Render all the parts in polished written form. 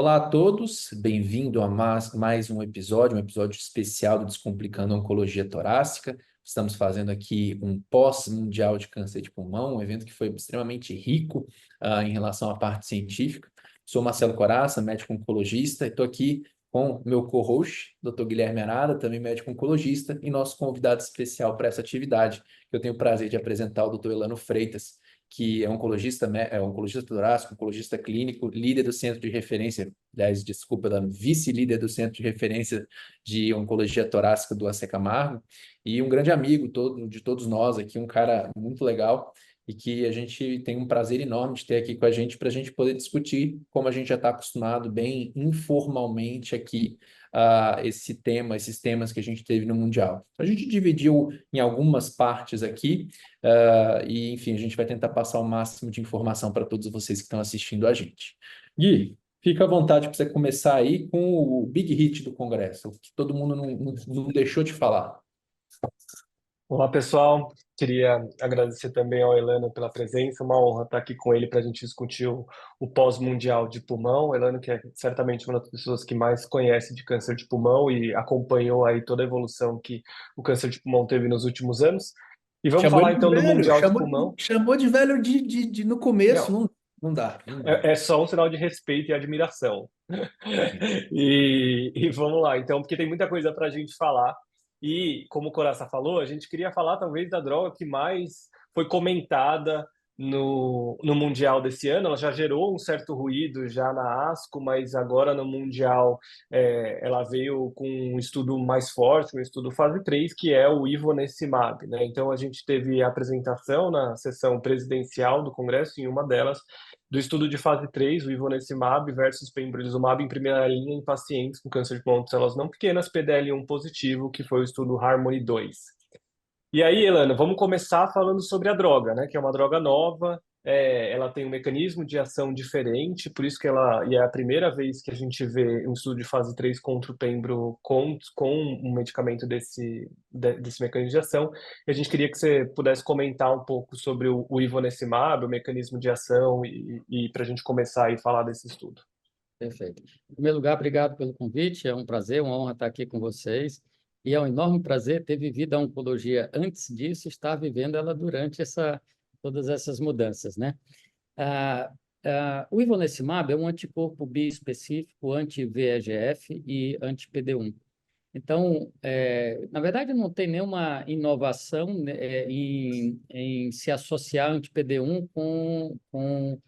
Olá a todos, bem-vindo a mais um episódio especial do Descomplicando a Oncologia Torácica. Estamos fazendo aqui um pós-mundial de câncer de pulmão, um evento que foi extremamente rico em relação à parte científica. Sou Marcelo Coraça, médico oncologista, e estou aqui com meu co-host, Dr. Guilherme Arada, também médico oncologista, e nosso convidado especial para essa atividade, que eu tenho o prazer de apresentar, o Dr. Elano Freitas, que é oncologista, oncologista torácico, oncologista clínico, líder do centro de referência, aliás, desculpa, da vice-líder do centro de referência de oncologia torácica do AC Camargo, e um grande amigo de todos nós aqui, um cara muito legal, e que a gente tem um prazer enorme de ter aqui com a gente para a gente poder discutir, como a gente já está acostumado bem informalmente aqui, esses temas que a gente teve no Mundial. A gente dividiu em algumas partes aqui, e, enfim, a gente vai tentar passar o máximo de informação para todos vocês que estão assistindo a gente. Gui, fica à vontade para você começar aí com o big hit do Congresso, o que todo mundo não deixou de falar. Olá, pessoal. Queria agradecer também ao Elano pela presença. Uma honra estar aqui com ele para a gente discutir o pós-mundial de pulmão. O Elano, que é certamente uma das pessoas que mais conhece de câncer de pulmão e acompanhou aí toda a evolução que o câncer de pulmão teve nos últimos anos. E vamos Chamou falar ele de então do velho, Mundial de Pulmão. chamou de velho no começo, Não, não dá, não dá. é só um sinal de respeito e admiração. E vamos lá, então, porque tem muita coisa para a gente falar. E, como o Coraça falou, a gente queria falar talvez da droga que mais foi comentada no Mundial desse ano. Ela já gerou um certo ruído já na ASCO, mas agora no Mundial ela veio com um estudo mais forte, um estudo fase 3 que é o Ivonescimab, né? Então, a gente teve a apresentação na sessão presidencial do Congresso, em uma delas, do estudo de fase 3, o Ivonescimab versus pembrolizumab em primeira linha em pacientes com câncer de pulmão de células não pequenas, PDL1 positivo, que foi o estudo Harmony 2. E aí, Elana, vamos começar falando sobre a droga, né? Que é uma droga nova, ela tem um mecanismo de ação diferente, por isso que e é a primeira vez que a gente vê um estudo de fase 3 contra o pembro com um medicamento desse mecanismo de ação. E a gente queria que você pudesse comentar um pouco sobre o Ivonescimab, o mecanismo de ação, e para a gente começar aí a falar desse estudo. Perfeito. Em primeiro lugar, obrigado pelo convite. É um prazer, uma honra estar aqui com vocês. E é um enorme prazer ter vivido a oncologia antes disso, e estar vivendo ela durante todas essas mudanças, né? O ivonescimab é um anticorpo biespecífico anti-VEGF e anti-PD-1. Então, na verdade, não tem nenhuma inovação, né, em se associar anti-PD-1 com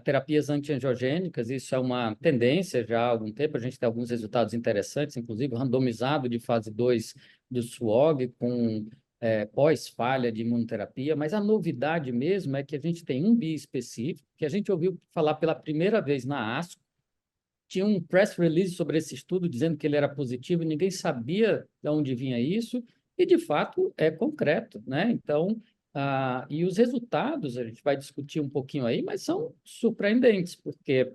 terapias antiangiogênicas. Isso é uma tendência já há algum tempo. A gente tem alguns resultados interessantes, inclusive randomizado de fase 2 do SWOG, com pós-falha de imunoterapia. Mas a novidade mesmo é que a gente tem um biespecífico, que a gente ouviu falar pela primeira vez na ASCO. Tinha um press release sobre esse estudo dizendo que ele era positivo e ninguém sabia de onde vinha isso, e de fato é concreto, né? Então, e os resultados a gente vai discutir um pouquinho aí, mas são surpreendentes, porque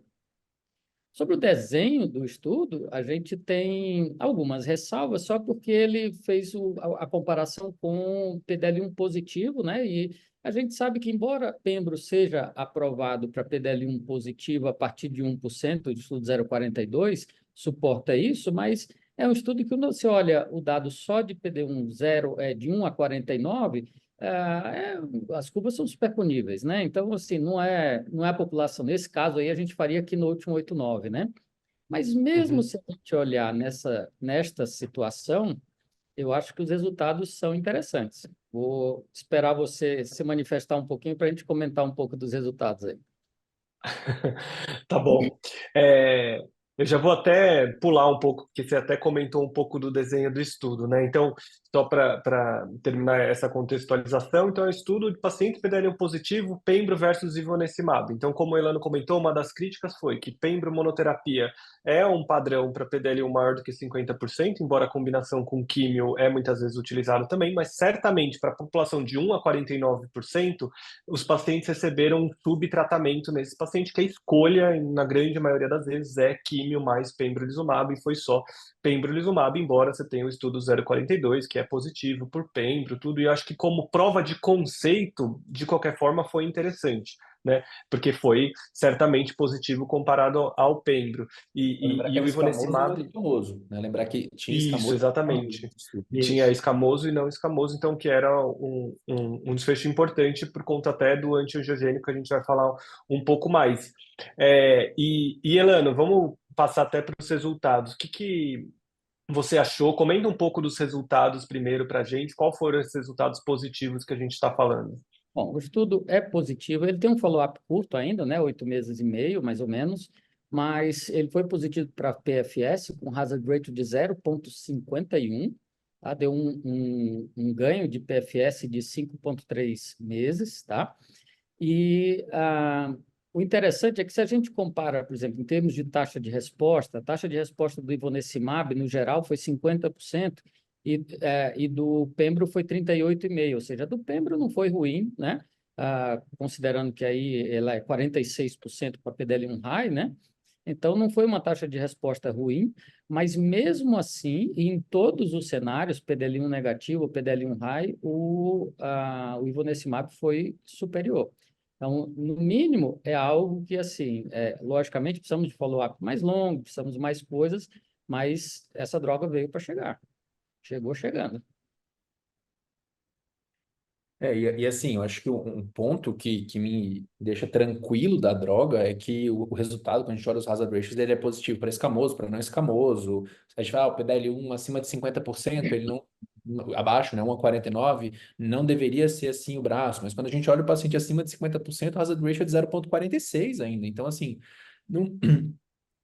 sobre o desenho do estudo, a gente tem algumas ressalvas, só porque ele fez a comparação com PDL1 positivo, né? E a gente sabe que, embora Pembro seja aprovado para PDL1 positivo a partir de 1%, o estudo 0,42 suporta isso, mas é um estudo que, quando você olha o dado só de PD1 de 1 a 49, as curvas são superponíveis, né? Então, assim, não é a população. Nesse caso aí, a gente faria aqui no último 8,9, né? Mas mesmo Uhum. se a gente olhar nesta situação, eu acho que os resultados são interessantes. Vou esperar você se manifestar um pouquinho para a gente comentar um pouco dos resultados aí. Tá bom. É, eu já vou até pular um pouco, porque você até comentou um pouco do desenho do estudo, né? Então, só para terminar essa contextualização, então é um estudo de paciente PDL1 positivo, Pembro versus Ivonescimab. Então, como o Elano comentou, uma das críticas foi que Pembro monoterapia é um padrão para PDL1 maior do que 50%, embora a combinação com químio é muitas vezes utilizada também, mas certamente para a população de 1 a 49%, os pacientes receberam um subtratamento nesse paciente, que a escolha, na grande maioria das vezes, é químio mais pembrolizumab, e foi só pembrolizumab, embora você tenha o estudo 042, que é positivo por pembro, tudo, e eu acho que como prova de conceito, de qualquer forma, foi interessante. né? Porque foi certamente positivo comparado ao Pembro. Lembrar que E era o escamoso e não Ivonescimab, escamoso, né? Lembrar que tinha isso, escamoso e não exatamente. escamoso. Tinha Isso. escamoso e não escamoso, então que era um desfecho importante por conta até do antiangiogênico, que a gente vai falar um pouco mais. Elano, vamos passar até para os resultados. O que você achou? Comenta um pouco dos resultados primeiro para a gente. Qual foram esses resultados positivos que a gente está falando? Bom, o estudo é positivo, ele tem um follow-up curto ainda, né, 8 meses e meio, mais ou menos, mas ele foi positivo para PFS, com hazard ratio de 0,51, tá? Deu um ganho de PFS de 5,3 meses, tá? E o interessante é que se a gente compara, por exemplo, em termos de taxa de resposta, a taxa de resposta do Ivonescimab, no geral, foi 50%, e do Pembro foi 38,5%, ou seja, a do Pembro não foi ruim, né? Considerando que aí ela é 46% para PDL1 high, né? Então, não foi uma taxa de resposta ruim, mas mesmo assim, em todos os cenários, PDL1 negativo, PDL1 high, o Ivonescimab foi superior. Então, no mínimo, é algo que, assim, logicamente, precisamos de follow-up mais longo, precisamos de mais coisas, mas essa droga veio para chegar. Chegou chegando. E assim, eu acho que um ponto que me deixa tranquilo da droga é que o resultado, quando a gente olha os hazard ratios, ele é positivo para escamoso, para não escamoso. A gente fala, o PDL1 acima de 50%, ele não, abaixo, né, 1,49, não deveria ser assim o braço, mas quando a gente olha o paciente acima de 50%, o hazard ratio é de 0,46 ainda. Então, assim, não,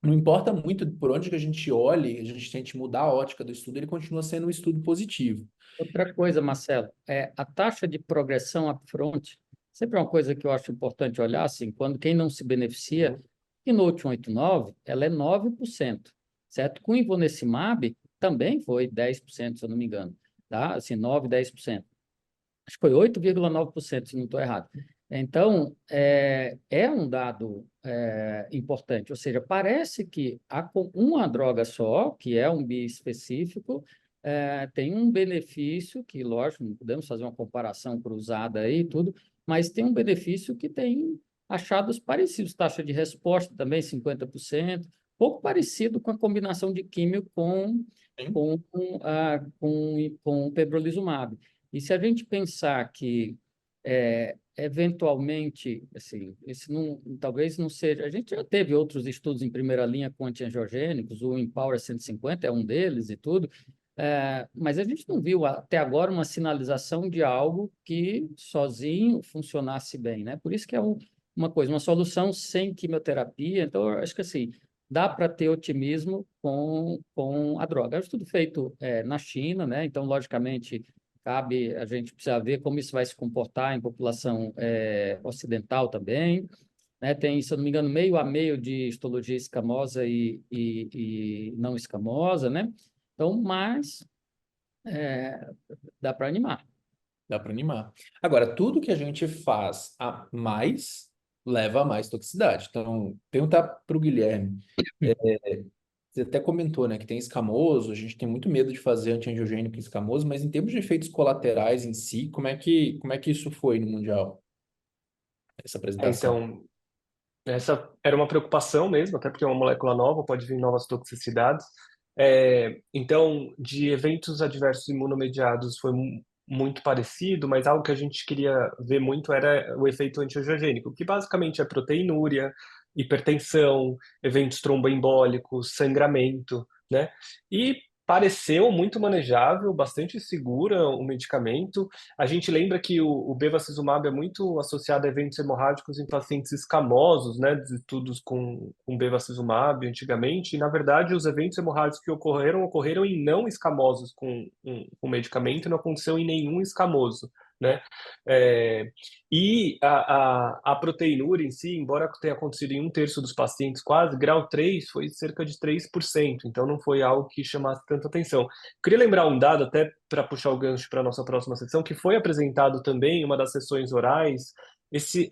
não importa muito por onde que a gente olhe, a gente tente mudar a ótica do estudo, ele continua sendo um estudo positivo. Outra coisa, Marcelo, é a taxa de progressão upfront. Sempre é uma coisa que eu acho importante olhar, assim, quando quem não se beneficia, e no 889, ela é 9%, certo? Com o Ivonescimab, também foi 10%, se eu não me engano, tá? Assim, 9, 10%. Acho que foi 8,9%, se não estou errado. Então, é um dado importante, ou seja, parece que com uma droga só, que é um biespecífico, tem um benefício que, lógico, não podemos fazer uma comparação cruzada aí e tudo, mas tem um benefício que tem achados parecidos, taxa de resposta também 50%, pouco parecido com a combinação de químio Sim. com o pembrolizumab. E se a gente pensar que, eventualmente, assim, esse não, talvez não seja. A gente já teve outros estudos em primeira linha com antiangiogênicos, o Empower 150 é um deles e tudo, mas a gente não viu até agora uma sinalização de algo que sozinho funcionasse bem, né? Por isso que é uma coisa, uma solução sem quimioterapia. Então, eu acho que assim, dá para ter otimismo com a droga. É um estudo feito na China, né? Então, logicamente cabe a gente precisa ver como isso vai se comportar em população ocidental também, né? Tem, se eu não me engano, meio a meio de histologia escamosa e não escamosa, né? Então, mas é, dá para animar. Dá para animar. Agora, tudo que a gente faz a mais leva a mais toxicidade. Então, perguntar para o Guilherme. Você até comentou, né, que tem escamoso, a gente tem muito medo de fazer antiangiogênico em escamoso, mas em termos de efeitos colaterais em si, como é que isso foi no Mundial, essa apresentação? Então, essa era uma preocupação mesmo, até porque é uma molécula nova, pode vir novas toxicidades. Então, de eventos adversos imunomediados foi muito parecido, mas algo que a gente queria ver muito era o efeito antiangiogênico, que basicamente é proteinúria, hipertensão, eventos tromboembólicos, sangramento, né? E pareceu muito manejável, bastante segura o medicamento. A gente lembra que o bevacizumab é muito associado a eventos hemorrágicos em pacientes escamosos, né, de estudos com bevacizumab antigamente, e na verdade os eventos hemorrágicos que ocorreram em não escamosos com medicamento, e não aconteceu em nenhum escamoso, né? É, a proteinúria em si, embora tenha acontecido em 1/3 dos pacientes, quase, grau 3 foi cerca de 3%, então não foi algo que chamasse tanta atenção. Queria lembrar um dado, até para puxar o gancho para a nossa próxima sessão, que foi apresentado também em uma das sessões orais,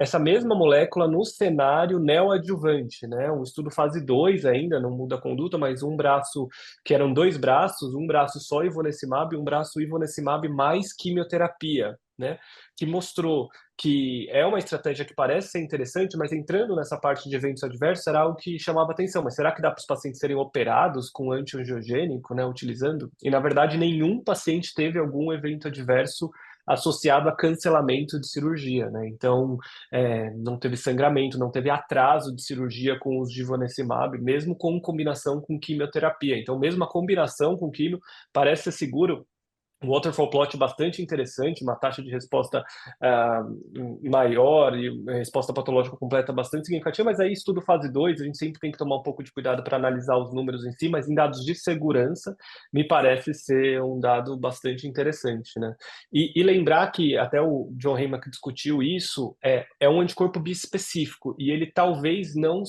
essa mesma molécula no cenário neoadjuvante, né? Um estudo fase 2 ainda, não muda a conduta, mas um braço, que eram 2 braços, um braço só Ivonescimab e um braço Ivonescimab mais quimioterapia, né, que mostrou que é uma estratégia que parece ser interessante, mas entrando nessa parte de eventos adversos era algo que chamava atenção. Mas será que dá para os pacientes serem operados com antiangiogênico, né, utilizando? E, na verdade, nenhum paciente teve algum evento adverso associado a cancelamento de cirurgia, né? Então, não teve sangramento, não teve atraso de cirurgia com o uso de ivonescimab, mesmo com combinação com quimioterapia. Então, mesmo a combinação com quimio parece ser seguro. Um waterfall plot bastante interessante, uma taxa de resposta ah, maior e resposta patológica completa bastante significativa, mas aí estudo fase 2, a gente sempre tem que tomar um pouco de cuidado para analisar os números em si, mas em dados de segurança, me parece ser um dado bastante interessante, né? E lembrar que até o John Heyman que discutiu isso, é um anticorpo bispecífico, e ele talvez não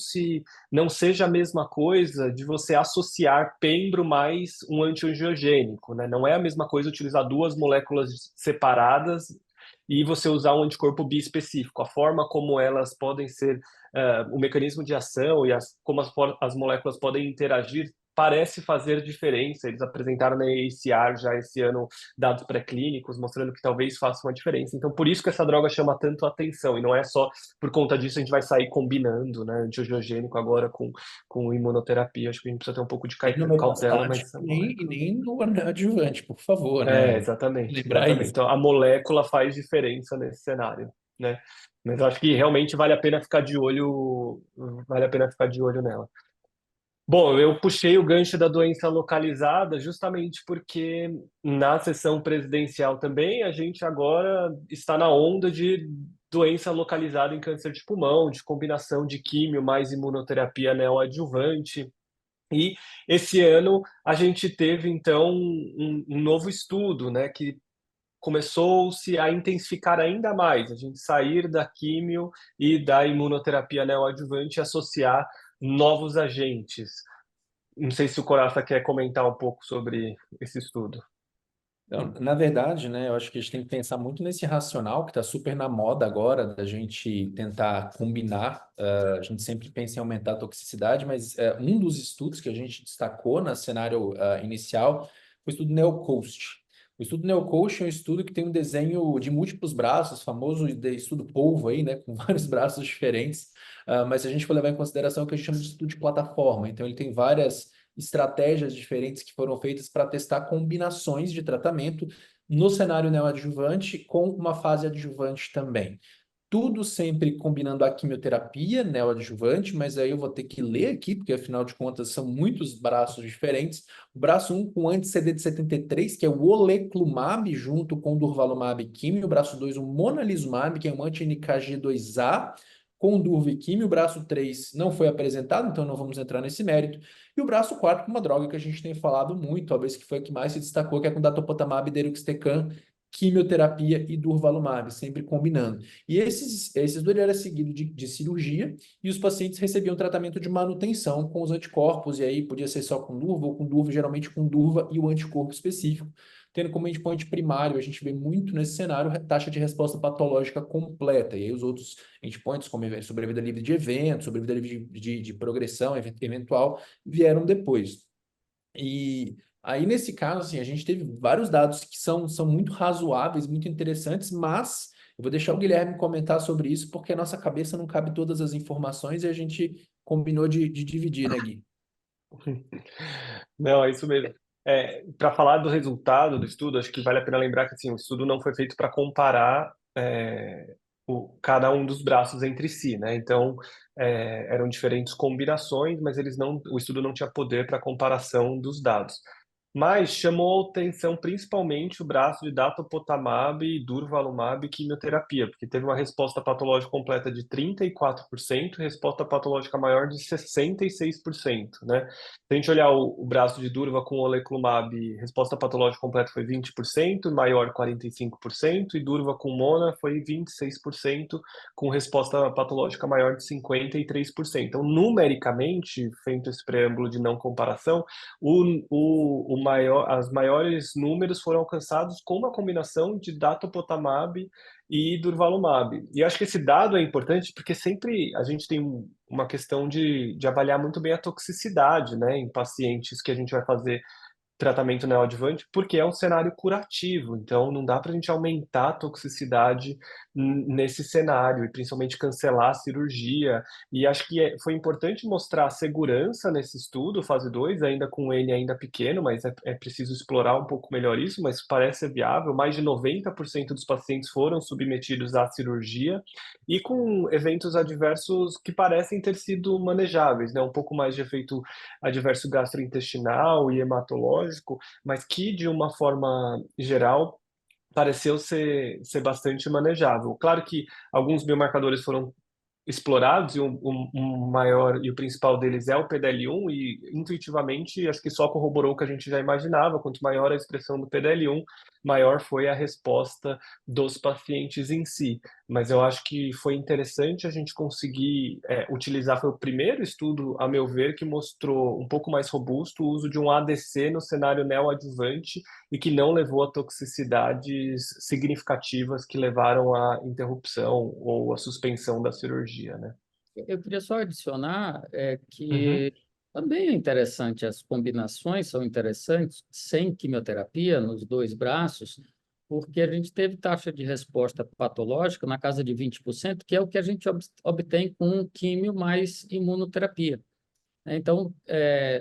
seja a mesma coisa de você associar pembro mais um antiangiogênico, né? Não é a mesma coisa utilizar duas moléculas separadas e você usar um anticorpo bispecífico. A forma como elas podem ser, o mecanismo de ação e como as moléculas podem interagir parece fazer diferença. Eles apresentaram na AACR já esse ano dados pré-clínicos mostrando que talvez faça uma diferença. Então, por isso que essa droga chama tanto atenção, e não é só por conta disso a gente vai sair combinando, né, antiangiogênico agora com imunoterapia. Acho que a gente precisa ter um pouco de Nem no cautela, metastatic, mas a nem, molécula... nem no adjuvante, por favor, né? Exatamente, Lembrar exatamente. isso. Então, a molécula faz diferença nesse cenário, né? Mas eu acho que realmente vale a pena ficar de olho nela. Bom, eu puxei o gancho da doença localizada justamente porque na sessão presidencial também a gente agora está na onda de doença localizada em câncer de pulmão, de combinação de químio mais imunoterapia neoadjuvante. E esse ano a gente teve então um novo estudo, né, que começou-se a intensificar ainda mais, a gente sair da químio e da imunoterapia neoadjuvante e associar novos agentes. Não sei se o Coraça quer comentar um pouco sobre esse estudo. Então, na verdade, né, eu acho que a gente tem que pensar muito nesse racional que está super na moda agora, da gente tentar combinar. A gente sempre pensa em aumentar a toxicidade, mas um dos estudos que a gente destacou no cenário inicial foi o estudo NeoCOAST. O estudo NeoCOAST é um estudo que tem um desenho de múltiplos braços, famoso estudo polvo aí, né, com vários braços diferentes. Mas se a gente for levar em consideração o que a gente chama de estudo de plataforma, então ele tem várias estratégias diferentes que foram feitas para testar combinações de tratamento no cenário neoadjuvante com uma fase adjuvante também. Tudo sempre combinando a quimioterapia neoadjuvante, mas aí eu vou ter que ler aqui, porque afinal de contas são muitos braços diferentes. O braço 1 com anti-CD de 73, que é o oleclumab, junto com durvalumab e quimio. O braço 2, o monalizumab, que é um anti-NKG2A, com durva e quimio. O braço 3 não foi apresentado, então não vamos entrar nesse mérito. E o braço 4 com uma droga que a gente tem falado muito, talvez que foi a que mais se destacou, que é com datopotamab deruxtecan, quimioterapia e durvalumab, sempre combinando. E esses dois eram seguidos de cirurgia, e os pacientes recebiam tratamento de manutenção com os anticorpos, e aí podia ser só com durva ou com durva, geralmente com durva e o anticorpo específico, tendo como endpoint primário, a gente vê muito nesse cenário, taxa de resposta patológica completa, e aí os outros endpoints, como sobrevida livre de evento, sobrevida livre de progressão eventual, vieram depois. E aí, nesse caso, assim, a gente teve vários dados que são muito razoáveis, muito interessantes, mas eu vou deixar o Guilherme comentar sobre isso, porque a nossa cabeça não cabe todas as informações e a gente combinou de dividir, né, Gui? Não, é isso mesmo. Para falar do resultado do estudo, acho que vale a pena lembrar que assim, o estudo não foi feito para comparar cada um dos braços entre si, né? Então, eram diferentes combinações, mas o estudo não tinha poder para comparação dos dados. Mas chamou atenção principalmente o braço de datopotamab e durvalumab quimioterapia, porque teve uma resposta patológica completa de 34%, resposta patológica maior de 66%, né? Se a gente olhar o braço de durva com oleclumab, resposta patológica completa foi 20%, maior 45%, e durva com mona foi 26%, com resposta patológica maior de 53%. Então, numericamente, feito esse preâmbulo de não comparação, as maiores números foram alcançados com uma combinação de datopotamab e durvalumab. E eu acho que esse dado é importante porque sempre a gente tem uma questão de avaliar muito bem a toxicidade, né, em pacientes que a gente vai fazer tratamento neoadjuvante, porque é um cenário curativo, então não dá para a gente aumentar a toxicidade nesse cenário, e principalmente cancelar a cirurgia. E acho que foi importante mostrar a segurança nesse estudo, fase 2, ainda com N ainda pequeno, mas é preciso explorar um pouco melhor isso, mas parece ser viável. Mais de 90% dos pacientes foram submetidos à cirurgia, e com eventos adversos que parecem ter sido manejáveis, né? Um pouco mais de efeito adverso gastrointestinal e hematológico, mas que, de uma forma geral, pareceu ser bastante manejável. Claro que alguns biomarcadores foram explorados, e um maior e o principal deles é o PDL1, e intuitivamente acho que só corroborou o que a gente já imaginava: quanto maior a expressão do PDL1, maior foi a resposta dos pacientes em si. Mas eu acho que foi interessante a gente conseguir utilizar, foi o primeiro estudo, a meu ver, que mostrou um pouco mais robusto o uso de um ADC no cenário neoadjuvante, e que não levou a toxicidades significativas que levaram à interrupção ou à suspensão da cirurgia, né? Eu queria só adicionar Uhum. que também é interessante, as combinações são interessantes, sem quimioterapia nos dois braços, porque a gente teve taxa de resposta patológica na casa de 20%, que é o que a gente obtém com químio mais imunoterapia. Então,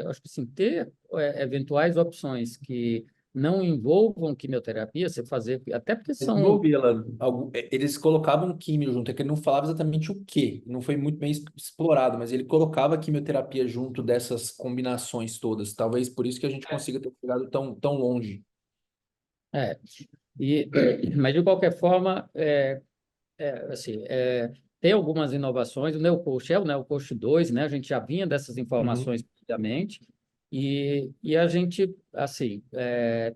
acho que sim, ter eventuais opções que não envolvam quimioterapia, você fazer, até porque são. Envolvia ela. Eles colocavam químio junto, é que ele não falava exatamente o quê, não foi muito bem explorado, mas ele colocava a quimioterapia junto dessas combinações todas. Talvez por isso que a gente consiga ter chegado tão longe. É, mas de qualquer forma, assim, tem algumas inovações. O NeoCoach é o NeoCoach 2, né? A gente já vinha dessas Uhum. informações previamente, e a gente, assim,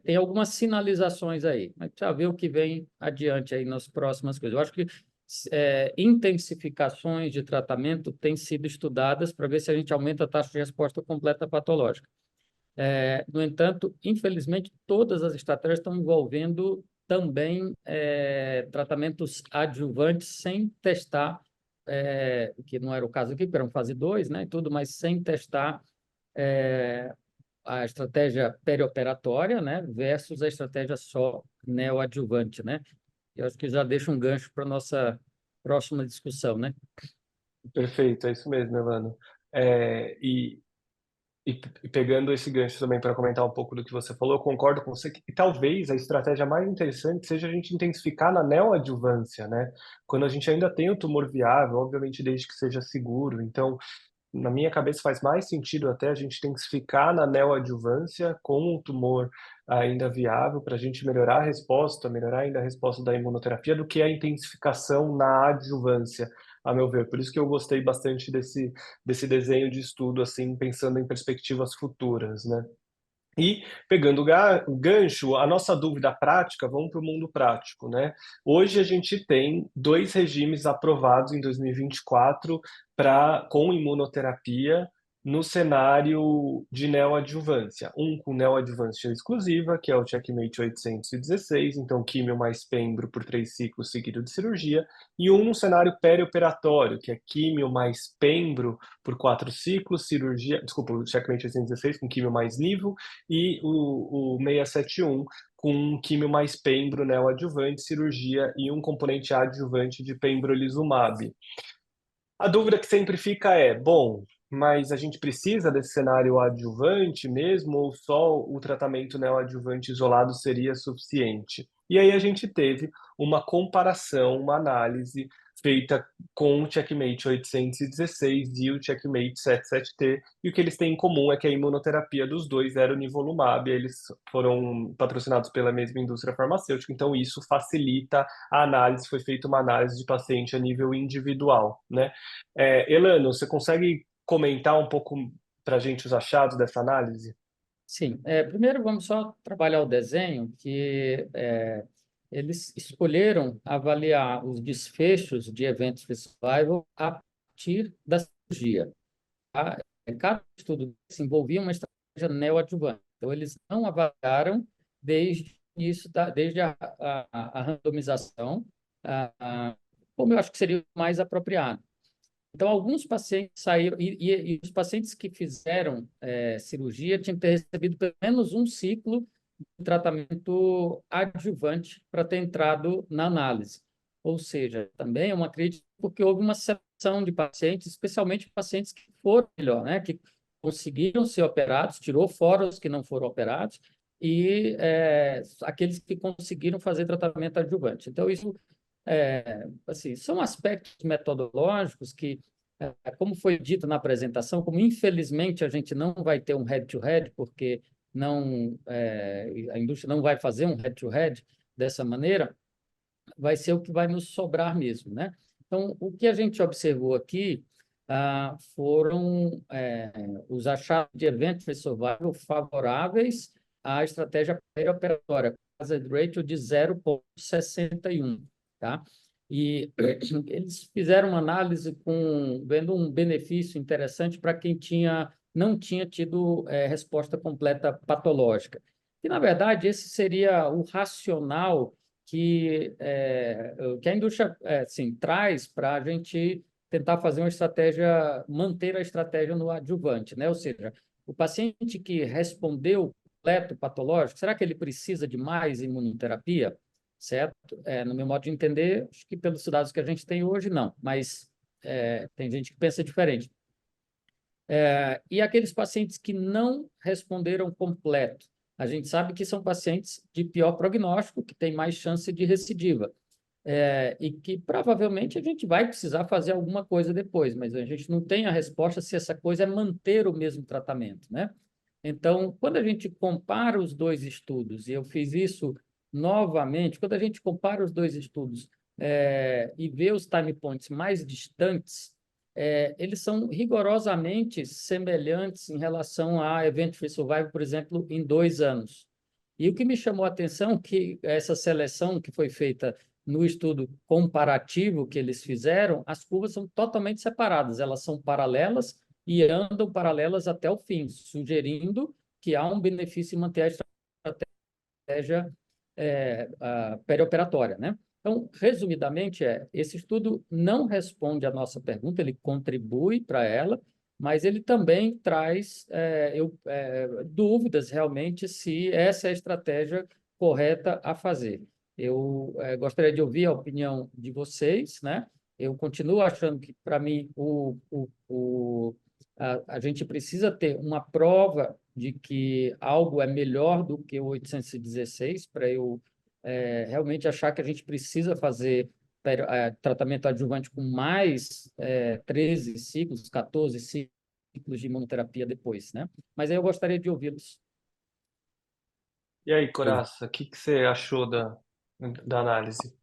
tem algumas sinalizações aí, mas já vê o que vem adiante aí nas próximas coisas. Eu acho que intensificações de tratamento têm sido estudadas para ver se a gente aumenta a taxa de resposta completa patológica. No entanto, infelizmente, todas as estratégias estão envolvendo também tratamentos adjuvantes sem testar, que não era o caso aqui, porque era um fase 2, né, e tudo, mas sem testar a estratégia perioperatória, né, versus a estratégia só neoadjuvante, né? Eu acho que já deixa um gancho para a nossa próxima discussão, né? Perfeito, é isso mesmo, Elano. É, e pegando esse gancho também para comentar um pouco do que você falou, eu concordo com você que talvez a estratégia mais interessante seja a gente intensificar na neoadjuvância, né? Quando a gente ainda tem o tumor viável, obviamente desde que seja seguro. Então, na minha cabeça, faz mais sentido até a gente intensificar na neoadjuvância com o tumor ainda viável, para a gente melhorar a resposta, melhorar ainda a resposta da imunoterapia, do que a intensificação na adjuvância, a meu ver. Por isso que eu gostei bastante desse desenho de estudo, assim, pensando em perspectivas futuras, né? E, pegando o gancho, a nossa dúvida prática, vamos para o mundo prático, né? Hoje a gente tem 2 regimes aprovados em 2024 com imunoterapia no cenário de neoadjuvância. Um com neoadjuvância exclusiva, que é o Checkmate 816, então químio mais pembro por 3 ciclos seguidos de cirurgia, e um no cenário perioperatório, que é químio mais pembro por 4 ciclos, cirurgia, desculpa, o Checkmate 816 com químio mais nivo, e o 671 com um químio mais pembro neoadjuvante, cirurgia e um componente adjuvante de pembrolizumab. A dúvida que sempre fica é, bom, mas a gente precisa desse cenário adjuvante mesmo, ou só o tratamento neoadjuvante isolado seria suficiente? E aí a gente teve uma comparação, uma análise feita com o Checkmate 816 e o Checkmate 77T, e o que eles têm em comum é que a imunoterapia dos dois era o nivolumab, eles foram patrocinados pela mesma indústria farmacêutica, então isso facilita a análise, foi feita uma análise de paciente a nível individual, né? Elano, você consegue comentar um pouco para a gente os achados dessa análise? Sim, primeiro vamos só trabalhar o desenho, que eles escolheram avaliar os desfechos de eventos de survival a partir da cirurgia. Tá? Cada estudo se envolvia uma estratégia neoadjuvante. Então, eles não avaliaram desde isso, desde a randomização, como eu acho que seria o mais apropriado. Então, alguns pacientes saíram, e os pacientes que fizeram cirurgia tinham que ter recebido pelo menos um ciclo de tratamento adjuvante para ter entrado na análise. Ou seja, também é uma crítica porque houve uma seleção de pacientes, especialmente pacientes que foram melhor, né? Que conseguiram ser operados, tirou fora os que não foram operados, e aqueles que conseguiram fazer tratamento adjuvante. Então, isso assim, são aspectos metodológicos que, como foi dito na apresentação, como infelizmente a gente não vai ter um head-to-head, porque a indústria não vai fazer um head-to-head dessa maneira, vai ser o que vai nos sobrar mesmo, né? Então, o que a gente observou aqui foram os achados de event-free survival favoráveis à estratégia perioperatória, hazard ratio de 0,61, tá? E eles fizeram uma análise vendo um benefício interessante para quem não tinha tido resposta completa patológica. E, na verdade, esse seria o racional que a indústria assim, traz para a gente tentar fazer uma estratégia, manter a estratégia no adjuvante, né? Ou seja, o paciente que respondeu completo patológico, será que ele precisa de mais imunoterapia? Certo? No meu modo de entender, acho que pelos dados que a gente tem hoje, não, mas tem gente que pensa diferente. E aqueles pacientes que não responderam completo, a gente sabe que são pacientes de pior prognóstico, que têm mais chance de recidiva, e que provavelmente a gente vai precisar fazer alguma coisa depois, mas a gente não tem a resposta se essa coisa é manter o mesmo tratamento, né? Então, quando a gente compara os dois estudos, e eu fiz isso novamente, quando a gente compara os dois estudos e vê os time points mais distantes, eles são rigorosamente semelhantes em relação a event-free survival, por exemplo, em 2 anos. E o que me chamou a atenção é que essa seleção que foi feita no estudo comparativo que eles fizeram, as curvas são totalmente separadas, elas são paralelas e andam paralelas até o fim, sugerindo que há um benefício em manter a estratégia perioperatória, né? Então, resumidamente, esse estudo não responde à nossa pergunta, ele contribui para ela, mas ele também traz dúvidas realmente se essa é a estratégia correta a fazer. Eu gostaria de ouvir a opinião de vocês, né? Eu continuo achando que, para mim, a gente precisa ter uma prova de que algo é melhor do que o 816 para eu realmente achar que a gente precisa fazer tratamento adjuvante com mais 13 ciclos, 14 ciclos de imunoterapia depois, né? Mas aí eu gostaria de ouvi-los. E aí, Coraça, o que você achou da análise?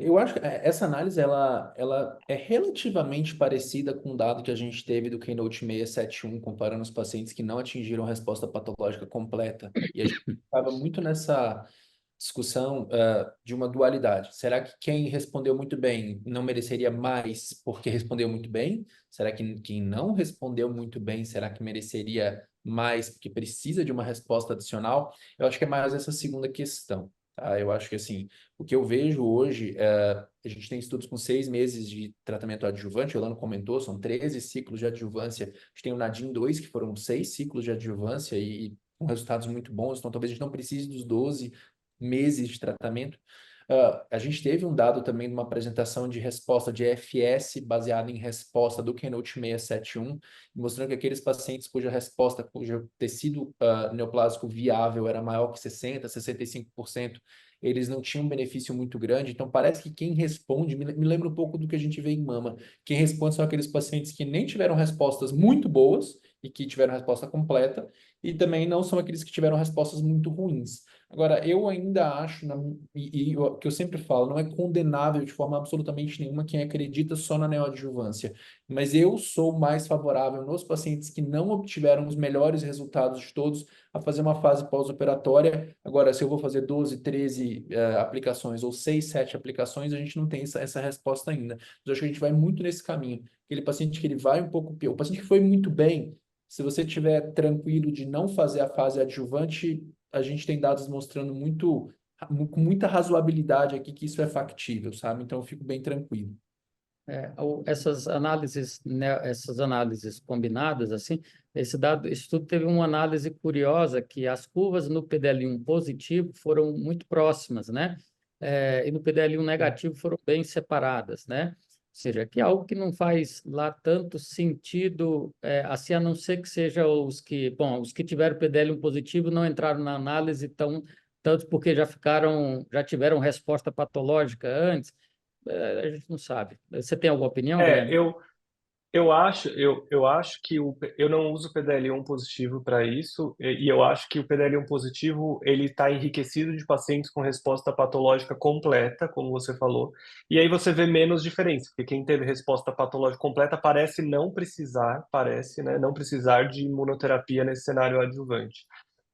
Eu acho que essa análise ela é relativamente parecida com o dado que a gente teve do Keynote 671, comparando os pacientes que não atingiram resposta patológica completa. E a gente estava muito nessa discussão de uma dualidade. Será que quem respondeu muito bem não mereceria mais porque respondeu muito bem? Será que quem não respondeu muito bem, será que mereceria mais porque precisa de uma resposta adicional? Eu acho que é mais essa segunda questão. Tá? Eu acho que assim, o que eu vejo hoje, a gente tem estudos com 6 meses de tratamento adjuvante, o Elano comentou, são 13 ciclos de adjuvância. A gente tem o Nadim 2, que foram 6 ciclos de adjuvância e com resultados muito bons, então talvez a gente não precise dos 12 meses de tratamento. A gente teve um dado também de uma apresentação de resposta de EFS baseada em resposta do Keynote 671, mostrando que aqueles pacientes cuja resposta, cujo tecido neoplásico viável era maior que 60%, 65%, eles não tinham um benefício muito grande. Então, parece que quem responde, me lembra um pouco do que a gente vê em mama, quem responde são aqueles pacientes que nem tiveram respostas muito boas e que tiveram resposta completa, e também não são aqueles que tiveram respostas muito ruins. Agora, eu ainda acho, o que eu sempre falo, não é condenável de forma absolutamente nenhuma quem acredita só na neoadjuvância, mas eu sou mais favorável nos pacientes que não obtiveram os melhores resultados de todos a fazer uma fase pós-operatória. Agora, se eu vou fazer 12, 13 aplicações ou 6, 7 aplicações, a gente não tem essa resposta ainda. Mas eu acho que a gente vai muito nesse caminho. Aquele paciente que ele vai um pouco pior, o paciente que foi muito bem, se você estiver tranquilo de não fazer a fase adjuvante, a gente tem dados mostrando com muita razoabilidade aqui que isso é factível, sabe? Então eu fico bem tranquilo. essas análises, né, essas análises combinadas, assim, esse estudo teve uma análise curiosa que as curvas no PDL1 positivo foram muito próximas, né? E no PDL1 negativo foram bem separadas, né? Ou seja, que é algo que não faz lá tanto sentido, assim, a não ser que seja os que tiveram PDL1 positivo não entraram na análise tanto porque já tiveram resposta patológica antes, a gente não sabe. Você tem alguma opinião, É, Guilherme? eu acho que eu não uso o PDL1 positivo para isso, e eu acho que o PDL1 positivo ele está enriquecido de pacientes com resposta patológica completa, como você falou, e aí você vê menos diferença, porque quem teve resposta patológica completa parece, né, não precisar de imunoterapia nesse cenário adjuvante.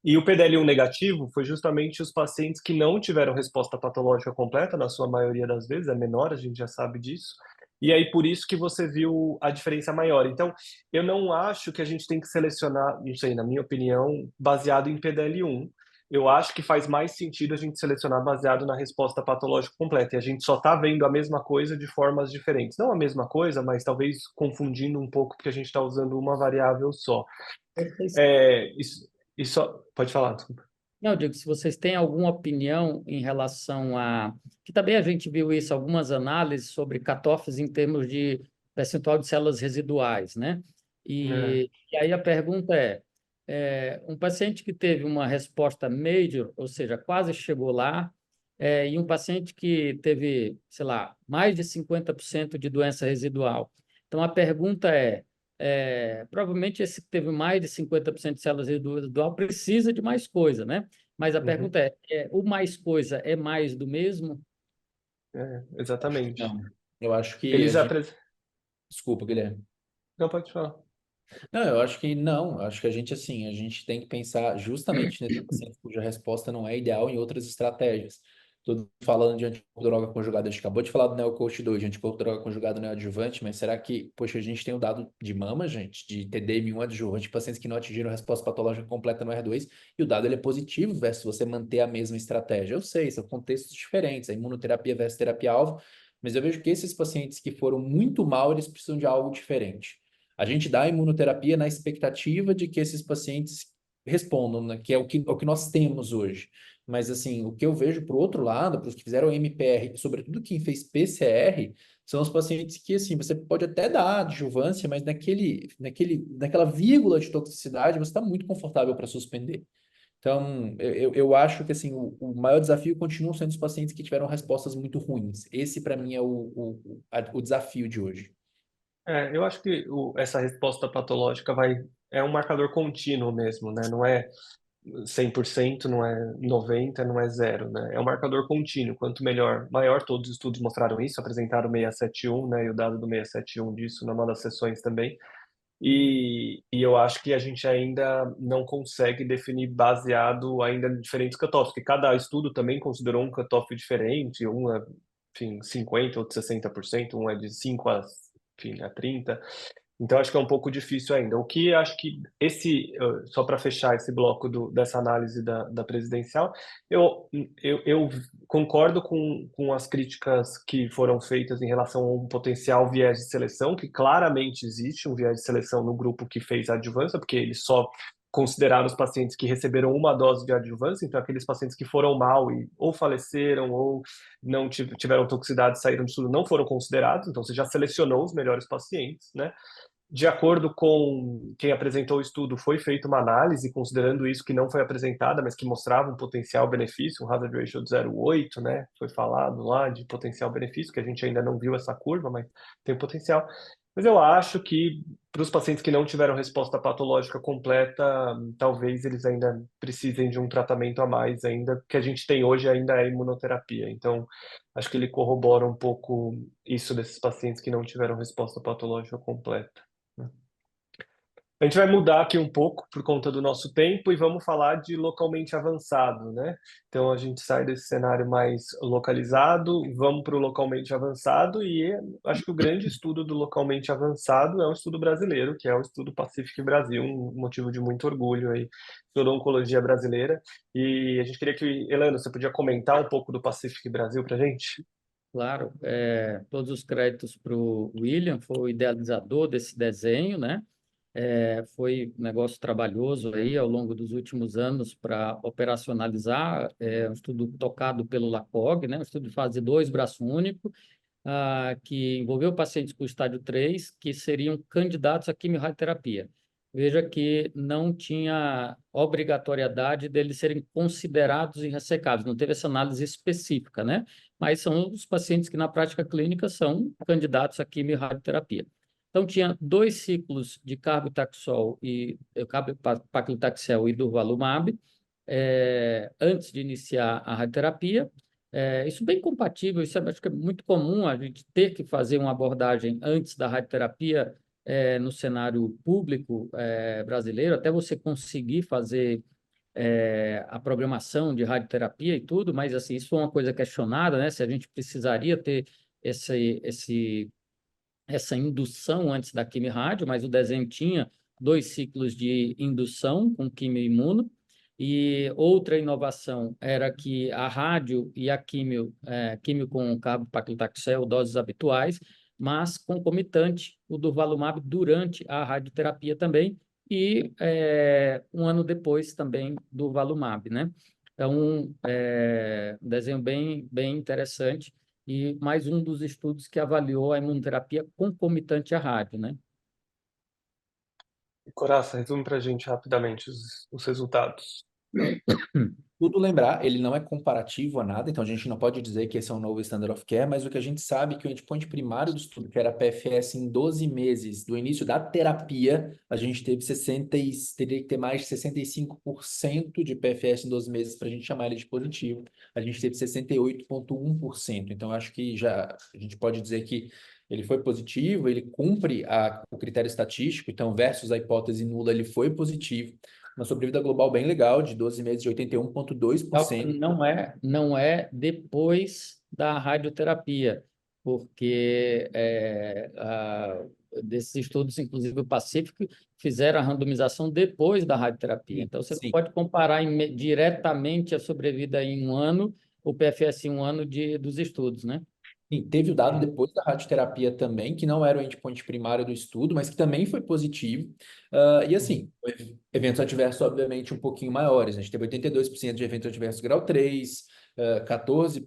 E o PDL1 negativo foi justamente os pacientes que não tiveram resposta patológica completa, na sua maioria das vezes, é menor, a gente já sabe disso. E aí por isso que você viu a diferença maior. Então, eu não acho que a gente tem que selecionar, não sei, na minha opinião, baseado em PDL1. Eu acho que faz mais sentido a gente selecionar baseado na resposta patológica completa. E a gente só está vendo a mesma coisa de formas diferentes. Não a mesma coisa, mas talvez confundindo um pouco, porque a gente está usando uma variável só. Vocês- É, isso pode falar, desculpa. Não, eu digo, se vocês têm alguma opinião em relação a... Que também a gente viu isso, algumas análises sobre cutoffs em termos de percentual de células residuais, né? É, E aí a pergunta um paciente que teve uma resposta major, ou seja, quase chegou lá, e um paciente que teve, sei lá, mais de 50% de doença residual. Então, a pergunta provavelmente esse que teve mais de 50% de células residual precisa de mais coisa, né? Mas a uhum, pergunta o mais coisa é mais do mesmo? Acho que exatamente. não. Eu acho que a Eles gente. apresentam. Desculpa, Guilherme. Não, pode falar. Não, eu acho que não. Eu acho que a gente, assim, a gente tem que pensar justamente nesse paciente cuja resposta não é ideal em outras estratégias. Todo falando de anticorpo droga conjugada, a gente acabou de falar do NeoCoach 2, de anticorpo droga conjugado neoadjuvante, mas será que, poxa, a gente tem o dado de mama, gente, de TDM1 adjuvante, de pacientes que não atingiram resposta patológica completa no R2, e o dado ele é positivo versus você manter a mesma estratégia. Eu sei, são contextos diferentes, a imunoterapia versus terapia-alvo, mas eu vejo que esses pacientes que foram muito mal, eles precisam de algo diferente. A gente dá a imunoterapia na expectativa de que esses pacientes respondam, né, que é o que nós temos hoje. Mas, assim, o que eu vejo para o outro lado, para os que fizeram MPR, sobretudo quem fez PCR, são os pacientes que, assim, você pode até dar adjuvância, mas naquela vírgula de toxicidade, você está muito confortável para suspender. Então, eu acho que, assim, o maior desafio continua sendo os pacientes que tiveram respostas muito ruins. Esse, para mim, é o desafio de hoje. Eu acho que essa resposta patológica é um marcador contínuo mesmo, né? Não é 100%, não é 90%, não é zero, né? É um marcador contínuo. Quanto melhor, maior, todos os estudos mostraram isso, apresentaram o 671, né? E o dado do 671 disso numa das sessões também. E eu acho que a gente ainda não consegue definir baseado ainda em diferentes cutoffs, porque cada estudo também considerou um cutoff diferente, um é, enfim, 50%, outro 60%, um é de 5 enfim, a 30%. Então, acho que é um pouco difícil ainda. O que acho que só para fechar esse bloco dessa análise da presidencial, eu, eu concordo com as críticas que foram feitas em relação a um potencial viés de seleção, que claramente existe um viés de seleção no grupo que fez a adjuvância, porque eles só consideraram os pacientes que receberam uma dose de adjuvância, então aqueles pacientes que foram mal e ou faleceram ou não tiveram toxicidade e saíram do estudo não foram considerados, então você já selecionou os melhores pacientes, né? De acordo com quem apresentou o estudo, foi feita uma análise, considerando isso que não foi apresentada, mas que mostrava um potencial benefício, um hazard ratio de 0,8, né? Foi falado lá de potencial benefício, que a gente ainda não viu essa curva, mas tem potencial. Mas eu acho que para os pacientes que não tiveram resposta patológica completa, talvez eles ainda precisem de um tratamento a mais ainda, que a gente tem hoje ainda é imunoterapia. Então, acho que ele corrobora um pouco isso desses pacientes que não tiveram resposta patológica completa. A gente vai mudar aqui um pouco por conta do nosso tempo e vamos falar de localmente avançado, né? Então a gente sai desse cenário mais localizado, vamos para o localmente avançado e acho que o grande estudo do localmente avançado é um estudo brasileiro, que é o estudo Pacific Brasil, um motivo de muito orgulho aí, toda a oncologia brasileira. E a gente queria que, Elano, você podia comentar um pouco do Pacific Brasil para a gente? Claro, todos os créditos para o William, foi o idealizador desse desenho, né? Foi um negócio trabalhoso aí ao longo dos últimos anos para operacionalizar, um estudo tocado pelo LACOG, né? Um estudo de fase 2, braço único, que envolveu pacientes com estádio 3 que seriam candidatos à quimioterapia. Veja que não tinha obrigatoriedade deles serem considerados irressecáveis, não teve essa análise específica, né? Mas são os pacientes que na prática clínica são candidatos à quimioterapia. Então, tinha 2 ciclos de carbotaxol e paclitaxel e durvalumab, antes de iniciar a radioterapia. Isso bem compatível, isso acho que é muito comum a gente ter que fazer uma abordagem antes da radioterapia no cenário público brasileiro, até você conseguir fazer a programação de radioterapia e tudo, mas assim, isso foi uma coisa questionada, né? Se a gente precisaria ter essa indução antes da quimio-rádio, mas o desenho tinha 2 ciclos de indução com quimio-imuno, e outra inovação era que a rádio e a químio com carboplaquitaxel, doses habituais, mas concomitante o durvalumab durante a radioterapia também, e um ano depois também do durvalumab, né? Então, um desenho bem interessante, e mais um dos estudos que avaliou a imunoterapia concomitante à rádio, né? Coraça, resume para a gente rapidamente os resultados. Tudo lembrar, ele não é comparativo a nada, então a gente não pode dizer que esse é um novo standard of care, mas o que a gente sabe é que o endpoint primário do estudo, que era PFS em 12 meses do início da terapia, a gente teve teria que ter mais de 65% de PFS em 12 meses para a gente chamar ele de positivo. A gente teve 68,1%. Então, eu acho que já a gente pode dizer que ele foi positivo, ele cumpre o critério estatístico, então, versus a hipótese nula, ele foi positivo. Uma sobrevida global bem legal, de 12 meses de Só que 81,2%. não é depois da radioterapia, porque desses estudos, inclusive o Pacífico, fizeram a randomização depois da radioterapia. Sim, Então, você não sim. pode comparar diretamente a sobrevida em um ano, o PFS em um ano dos estudos, né? E teve o dado depois da radioterapia também, que não era o endpoint primário do estudo, mas que também foi positivo. E Uhum. assim, eventos adversos, obviamente, um pouquinho maiores. A gente teve 82% de eventos adversos grau 3, 14%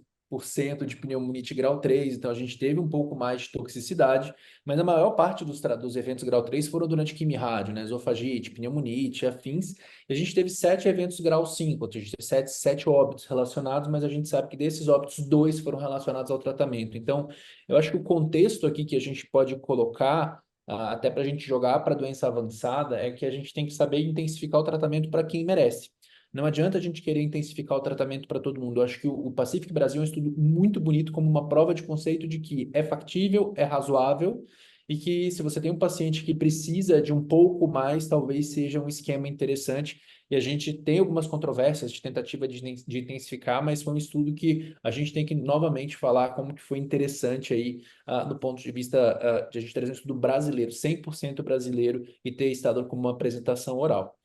de pneumonite grau 3, então a gente teve um pouco mais de toxicidade, mas a maior parte dos eventos grau 3 foram durante quimio-rádio, né? Esofagite, pneumonite, afins. E a gente teve 7 eventos grau 5, ou seja, sete óbitos relacionados, mas a gente sabe que desses óbitos, 2 foram relacionados ao tratamento. Então, eu acho que o contexto aqui que a gente pode colocar, até para a gente jogar para doença avançada, é que a gente tem que saber intensificar o tratamento para quem merece. Não adianta a gente querer intensificar o tratamento para todo mundo. Eu acho que o Pacific Brasil é um estudo muito bonito como uma prova de conceito de que é factível, é razoável, e que se você tem um paciente que precisa de um pouco mais, talvez seja um esquema interessante. E a gente tem algumas controvérsias de tentativa de intensificar, mas foi um estudo que a gente tem que novamente falar como que foi interessante aí, do ponto de vista de a gente trazer um estudo brasileiro, 100% brasileiro, e ter estado como uma apresentação oral.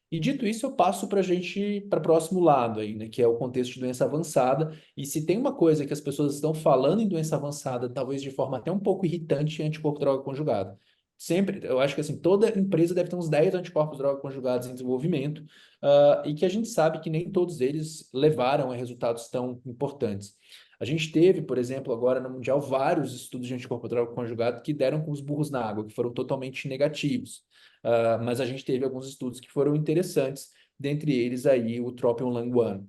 E dito isso, eu passo para a gente, para o próximo lado aí, né, que é o contexto de doença avançada. E se tem uma coisa que as pessoas estão falando em doença avançada, talvez de forma até um pouco irritante, é anticorpo droga conjugada. Sempre, eu acho que assim, toda empresa deve ter uns 10 anticorpos droga conjugados em desenvolvimento, e que a gente sabe que nem todos eles levaram a resultados tão importantes. A gente teve, por exemplo, agora no Mundial, vários estudos de anticorpo droga conjugado que deram com os burros na água, que foram totalmente negativos. Mas a gente teve alguns estudos que foram interessantes, dentre eles aí o Tropium-Lang1.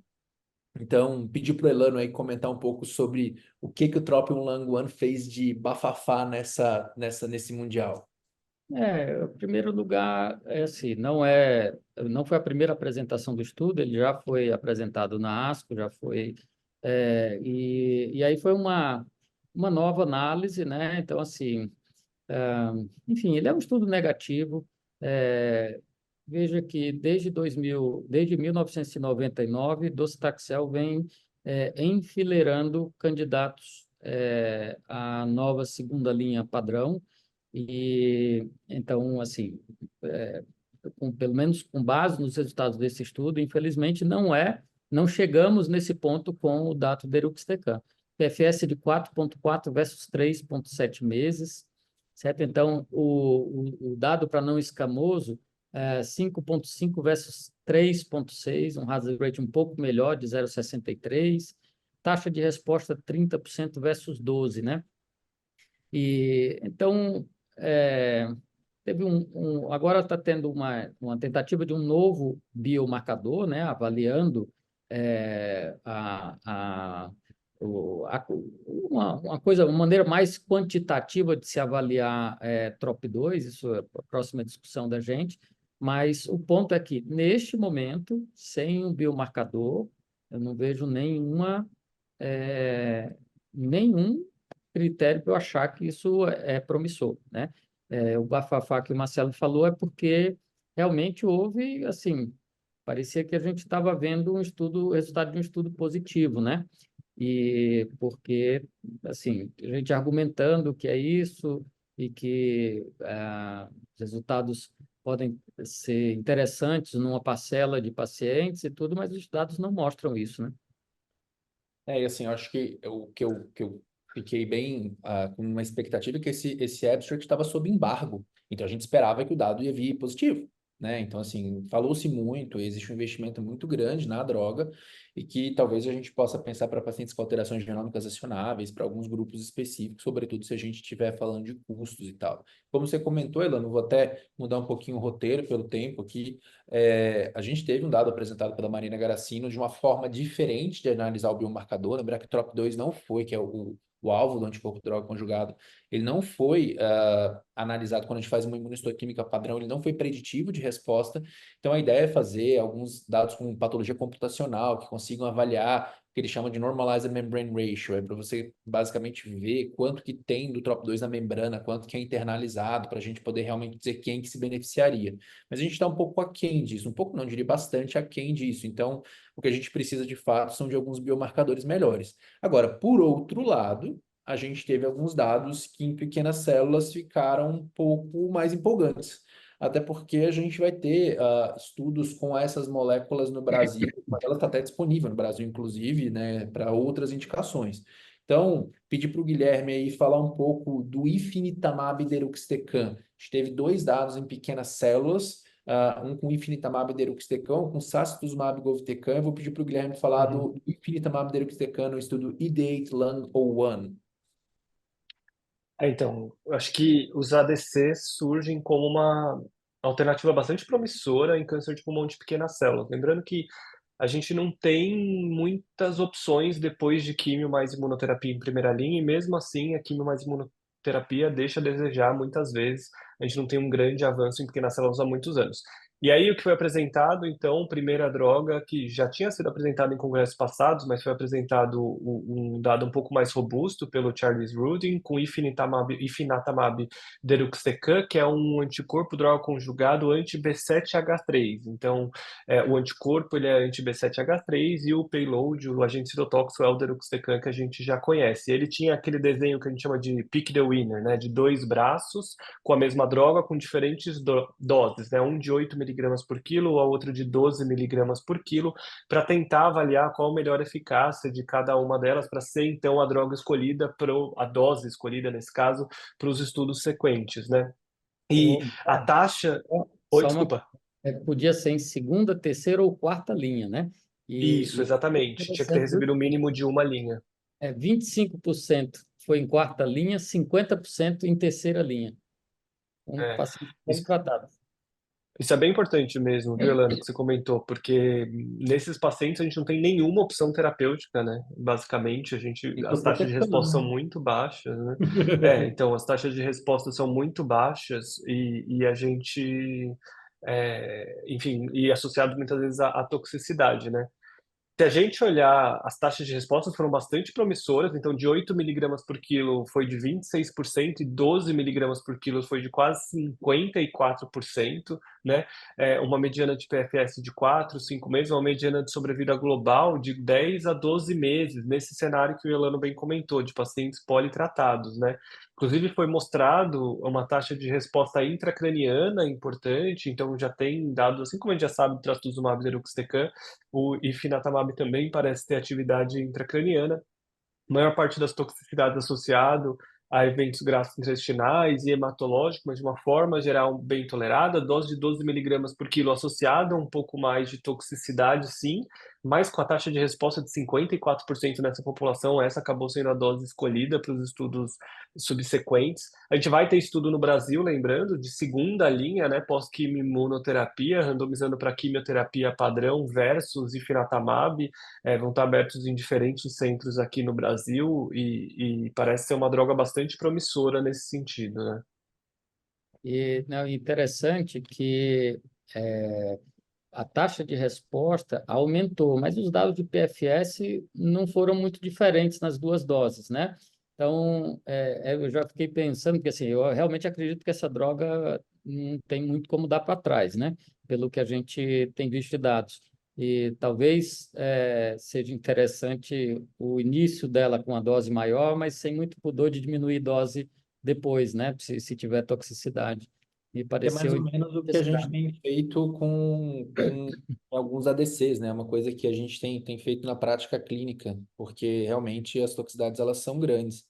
Então, pedi para o Elano aí comentar um pouco sobre o que o Tropium-Lang1 fez de bafafá nesse Mundial. Em primeiro lugar, assim, não foi a primeira apresentação do estudo, ele já foi apresentado na ASCO, já foi, e aí foi uma nova análise, né? Então, assim, enfim, ele é um estudo negativo. Veja que desde 1999, docetaxel vem enfileirando candidatos à nova segunda linha padrão, e então, assim, pelo menos com base nos resultados desse estudo, infelizmente não chegamos nesse ponto com o dato deruxtecan. PFS de 4,4 versus 3,7 meses, certo? Então, o dado para não escamoso, 5,5 versus 3,6, um hazard rate um pouco melhor, de 0,63, taxa de resposta 30% versus 12, né? E, então, teve agora está tendo uma tentativa de um novo biomarcador, né, avaliando uma maneira mais quantitativa de se avaliar TROP2, isso é a próxima discussão da gente, mas o ponto é que, neste momento, sem um biomarcador, eu não vejo nenhum critério para eu achar que isso é promissor, né? O bafafá que o Marcelo falou é porque realmente houve, assim, parecia que a gente estava vendo o resultado de um estudo positivo, né? E porque, assim, a gente argumentando que é isso e que os resultados podem ser interessantes numa parcela de pacientes e tudo, mas os dados não mostram isso, né? E assim, eu acho que o que eu fiquei bem com uma expectativa é que esse abstract estava sob embargo. Então a gente esperava que o dado ia vir positivo, né? Então, assim, falou-se muito, existe um investimento muito grande na droga e que talvez a gente possa pensar para pacientes com alterações genômicas acionáveis, para alguns grupos específicos, sobretudo se a gente estiver falando de custos e tal. Como você comentou, Elano, vou até mudar um pouquinho o roteiro pelo tempo aqui. A gente teve um dado apresentado pela Marina Garacino de uma forma diferente de analisar o biomarcador. Lembrar que TROP2 não foi, que é o alvo do anticorpo droga conjugado, ele não foi analisado quando a gente faz uma imunistoquímica padrão, ele não foi preditivo de resposta. Então, a ideia é fazer alguns dados com patologia computacional que consigam avaliar o que ele chama de Normalized Membrane Ratio, é para você basicamente ver quanto que tem do TROP2 na membrana, quanto que é internalizado, para a gente poder realmente dizer quem que se beneficiaria. Mas a gente está um pouco aquém disso, um pouco não, diria bastante aquém disso. Então, o que a gente precisa de fato são de alguns biomarcadores melhores. Agora, por outro lado, a gente teve alguns dados que em pequenas células ficaram um pouco mais empolgantes. Até porque a gente vai ter estudos com essas moléculas no Brasil, uma delas está até disponível no Brasil, inclusive, né, para outras indicações. Então, pedir para o Guilherme aí falar um pouco do ifinatamab deruxtecan. A gente teve dois dados em pequenas células, um com ifinatamab deruxtecan, um com sacituzumab govitecan. Eu vou pedir para o Guilherme falar do ifinatamab deruxtecan no estudo IDEATE-Lung01. Então, eu acho que os ADCs surgem como uma alternativa bastante promissora em câncer de pulmão de pequenas células. Lembrando que a gente não tem muitas opções depois de quimio mais imunoterapia em primeira linha, e mesmo assim a quimio mais imunoterapia deixa a desejar muitas vezes. A gente não tem um grande avanço em pequenas células há muitos anos. E aí o que foi apresentado, então, primeira droga que já tinha sido apresentada em congressos passados, mas foi apresentado um dado um pouco mais robusto pelo Charles Rudin, com ifinatamab deruxtecan, que é um anticorpo droga conjugado anti-B7H3. Então, o anticorpo ele é anti-B7H3 e o payload, o agente citotóxico, é o deruxtecan, que a gente já conhece. Ele tinha aquele desenho que a gente chama de pick the winner, né, de dois braços com a mesma droga, com diferentes doses, né, um de 8 miligramas por quilo, a outra de 12 miligramas por quilo, para tentar avaliar qual a melhor eficácia de cada uma delas, para ser então a droga escolhida, a dose escolhida nesse caso, para os estudos sequentes, né? E a taxa... Oi, Só uma, desculpa. podia ser em segunda, terceira ou quarta linha, né? Isso, E exatamente. Tinha que ter recebido o mínimo de uma linha. 25% foi em quarta linha, 50% em terceira linha. Um É. paciente bem tratado. Isso é bem importante mesmo, viu, Elano, que você comentou, porque nesses pacientes a gente não tem nenhuma opção terapêutica, né? Basicamente, Isso eu as estou taxas de resposta são questionando. muito baixas, né? Então, as taxas de resposta são muito baixas e a gente, enfim, e associado muitas vezes à toxicidade, né? Se a gente olhar, as taxas de resposta foram bastante promissoras, então de 8 miligramas por quilo foi de 26% e 12 miligramas por quilo foi de quase 54%, né? Uma mediana de PFS de 4, 5 meses, uma mediana de sobrevida global de 10 a 12 meses, nesse cenário que o Elano bem comentou, de pacientes politratados, né? Inclusive foi mostrado uma taxa de resposta intracraniana importante, então já tem dados, assim como a gente já sabe do trastuzumab deruxtecan, o ifinatamab também parece ter atividade intracraniana. maior parte das toxicidades associadas a eventos gastrointestinais e hematológicos, mas de uma forma geral bem tolerada, dose de 12 miligramas por quilo associada a um pouco mais de toxicidade, sim, mas com a taxa de resposta de 54% nessa população, essa acabou sendo a dose escolhida para os estudos subsequentes. A gente vai ter estudo no Brasil, lembrando, de segunda linha, né, pós-quimio-imunoterapia, randomizando para quimioterapia padrão versus ifinatamab, vão estar abertos em diferentes centros aqui no Brasil e parece ser uma droga bastante promissora nesse sentido, né? E não, interessante que é, a taxa de resposta aumentou, mas os dados de PFS não foram muito diferentes nas duas doses, né? Então, eu já fiquei pensando que, assim, eu realmente acredito que essa droga não tem muito como dar para trás, né? Pelo que a gente tem visto de dados. E talvez seja interessante o início dela com a dose maior, mas sem muito pudor de diminuir dose depois, né? Se tiver toxicidade. Me Que é mais pareceu ou menos o que a gente interessante. tem feito com alguns ADCs, né? Uma coisa que a gente tem feito na prática clínica, porque realmente as toxicidades elas são grandes.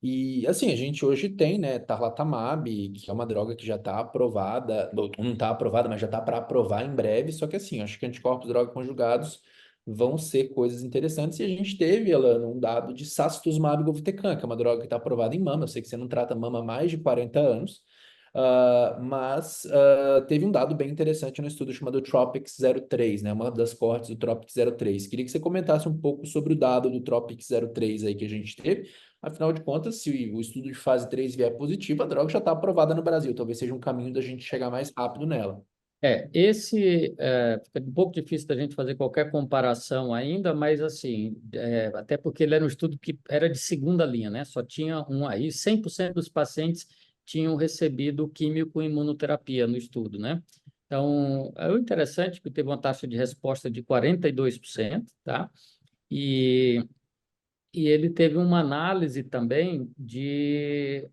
E assim, a gente hoje tem, né, tarlatamab, que é uma droga que já está aprovada, não está aprovada, mas já está para aprovar em breve, só que assim, acho que anticorpos droga conjugados vão ser coisas interessantes, e a gente teve, ela um dado de sacituzumab govitecan, que é uma droga que está aprovada em mama, eu sei que você não trata mama há mais de 40 anos, mas teve um dado bem interessante no estudo chamado TROPiCS-03, né, uma das cohortes do TROPiCS-03. Queria que você comentasse um pouco sobre o dado do TROPiCS-03 aí que a gente teve. Afinal de contas, se o estudo de fase 3 vier positivo, a droga já está aprovada no Brasil. Talvez seja um caminho da gente chegar mais rápido nela. Fica um pouco difícil da gente fazer qualquer comparação ainda, mas assim, até porque ele era um estudo que era de segunda linha, né? Só tinha um aí, 100% dos pacientes tinham recebido químio com imunoterapia no estudo, né? Então, o interessante é que teve uma taxa de resposta de 42%, tá? E e ele teve uma análise também de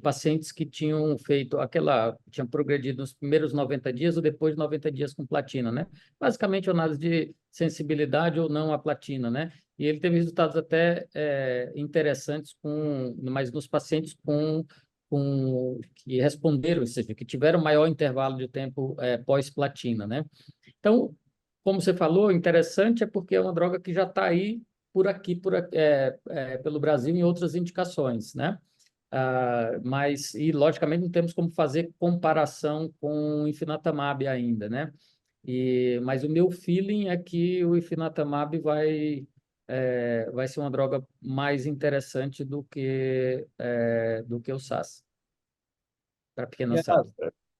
pacientes que tinham feito tinham progredido nos primeiros 90 dias ou depois de 90 dias com platina, né? Basicamente, uma análise de sensibilidade ou não à platina, né? E ele teve resultados até interessantes mas nos pacientes que responderam, ou seja, que tiveram maior intervalo de tempo pós-platina, né? Então, como você falou, interessante é porque é uma droga que já está aí por aqui, pelo Brasil, em outras indicações, né? E logicamente não temos como fazer comparação com o ifinatamab ainda, né? Mas o meu feeling é que o ifinatamab vai ser uma droga mais interessante do que o SAS, para pequenas células.